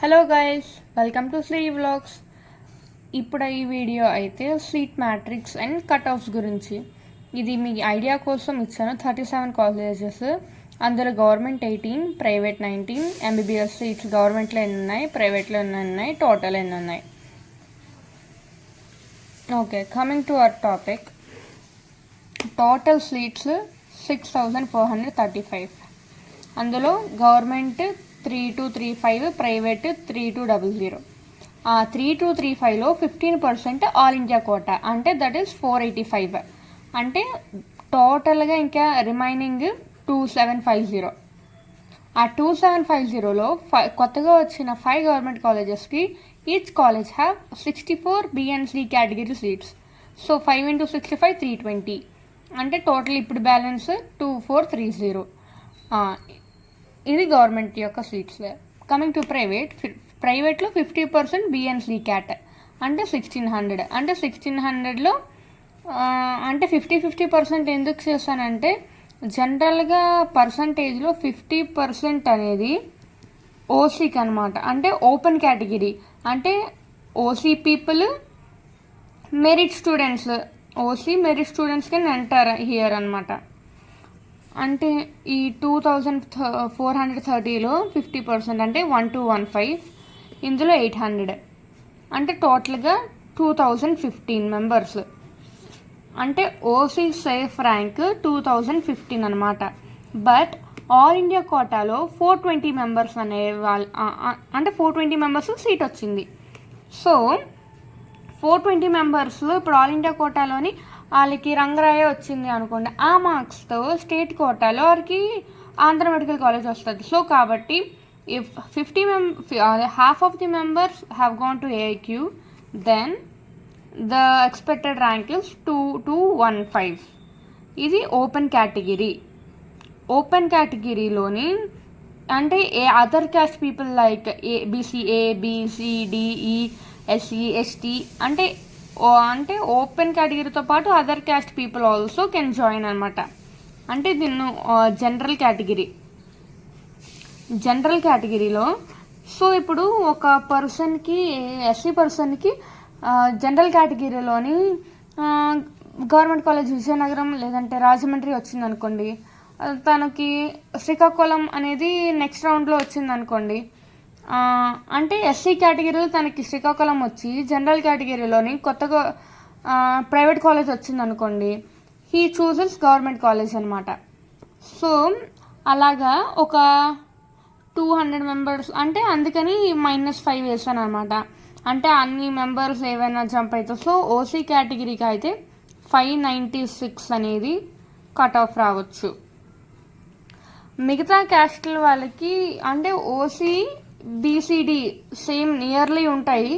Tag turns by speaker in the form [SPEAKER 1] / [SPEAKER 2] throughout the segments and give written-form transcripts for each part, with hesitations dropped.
[SPEAKER 1] Hello guys, welcome to Sri vlogs. ఇప్పుడు ఈ video అయితే seat matrix and cut offs గురించి. ఇది మీ ఐడియా కోసం ఇచ్చాను. 37 కాలేజెస్, అందులో గవర్నమెంట్ 18, ప్రైవేట్ 19. ఎంబీబీఎస్ సీట్స్ గవర్నమెంట్లో ఎన్ని ఉన్నాయి, ప్రైవేట్లో ఎన్ని ఉన్నాయి, టోటల్ ఎన్ని ఉన్నాయి. Okay, coming to our topic. Total seats 6,435. అందులో గవర్నమెంట్ 3,235, ప్రైవేట్ 3,200. 3,235లో 15% ఆల్ ఇండియా కోటా, అంటే దట్ ఈస్ 485. అంటే టోటల్గా ఇంకా రిమైనింగ్ 2,750. ఆ 2,750లో కొత్తగా వచ్చిన 5 గవర్నమెంట్ కాలేజెస్కి each college have 64 BNC category seats. So 5 into 65 320. అంటే టోటల్ ఇప్పుడు బ్యాలెన్స్ 2,430. ఇది గవర్నమెంట్ యొక్క సీట్స్. కమింగ్ టు ప్రైవేట్లో 50% BNC క్యాట్, అంటే 1,600. అంటే 1,600లో అంటే 50% ఎందుకు చేస్తానంటే, జనరల్గా పర్సంటేజ్లో 50% అనేది ఓసీకి అనమాట. అంటే ఓపెన్ కేటగిరీ, అంటే OC people merit students, OC merit students can enter here అనమాట. అంటే ఈ 2,430లో 50% అంటే 1,215, ఇందులో 800. అంటే టోటల్గా 2,015 మెంబర్స్. అంటే ఓసీ సేఫ్ ర్యాంక్ 2,015 అనమాట. బట్ ఆల్ ఇండియా కోటాలో 420 మెంబర్స్ అనే వాళ్ళు, అంటే 420 మెంబర్స్ సీట్ వచ్చింది. సో 420 మెంబర్స్లో ఇప్పుడు ఆల్ ఇండియా కోటాలోని వాళ్ళకి రంగరాయ వచ్చింది అనుకోండి, ఆ మార్క్స్తో స్టేట్ కోటాలో వారికి ఆంధ్ర మెడికల్ కాలేజ్ వస్తుంది. సో కాబట్టి if half of the members have gone to AIQ, then the expected rank is 2,215. ఇది ఓపెన్ కేటగిరీ. ఓపెన్ కేటగిరీలోని అంటే other caste people like BCA, BCDE, SC, ST అంటే ఓపెన్ కేటగిరీతో పాటు other caste people also can join అనమాట. అంటే దీన్ని general కేటగిరీలో. So ఇప్పుడు ఒక పర్సన్కి, ఎస్సీ పర్సన్కి జనరల్ కేటగిరీలోని గవర్నమెంట్ కాలేజ్ విజయనగరం లేదంటే రాజమండ్రి వచ్చింది అనుకోండి, తనకి శ్రీకాకుళం అనేది నెక్స్ట్ రౌండ్లో వచ్చింది అనుకోండి. అంటే ఎస్సీ కేటగిరీలో తనకి శ్రీకాకుళం వచ్చి, జనరల్ కేటగిరీలోని కొత్తగా ప్రైవేట్ కాలేజ్ వచ్చింది అనుకోండి, హీ చూజెస్ గవర్నమెంట్ కాలేజ్ అనమాట. సో అలాగా ఒక 200 మెంబర్స్, అంటే అందుకని -5 వేసాను అనమాట. అంటే అన్ని మెంబర్స్ ఏవైనా జంప్ అవుతాయి. సో ఓసీ కేటగిరీకి అయితే 596 అనేది కట్ ఆఫ్ రావచ్చు. మిగతా క్యాస్ట్ల వాళ్ళకి అంటే ఓసీ, BCD సేమ్ నియర్లీ ఉంటాయి.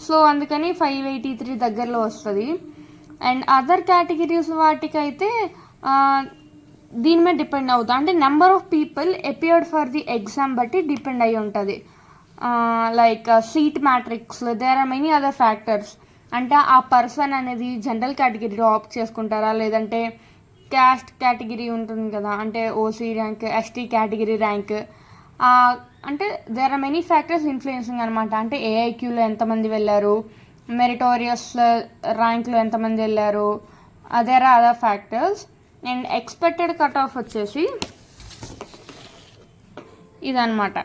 [SPEAKER 1] సో అందుకని 583 దగ్గరలో వస్తుంది. అండ్ అదర్ కేటగిరీస్ వాటికైతే దీని మీద డిపెండ్ అవుతుంది. అంటే number of people appeared for the exam బట్టి డిపెండ్ అయి ఉంటుంది. Like seat matrix, there are many other factors. అంటే ఆ పర్సన్ అనేది జనరల్ కేటగిరీలో ఆప్ట్ చేసుకుంటారా, లేదంటే క్యాస్ట్ కేటగిరీ ఉంటుంది కదా, అంటే OC rank, ST category rank, అంటే there are many factors influencing అనమాట. అంటే AIQలో ఎంతమంది వెళ్ళారు, మెరిటోరియస్ ర్యాంక్లో ఎంతమంది వెళ్ళారు, there are other factors. And expected cut off వచ్చేసి ఇదనమాట.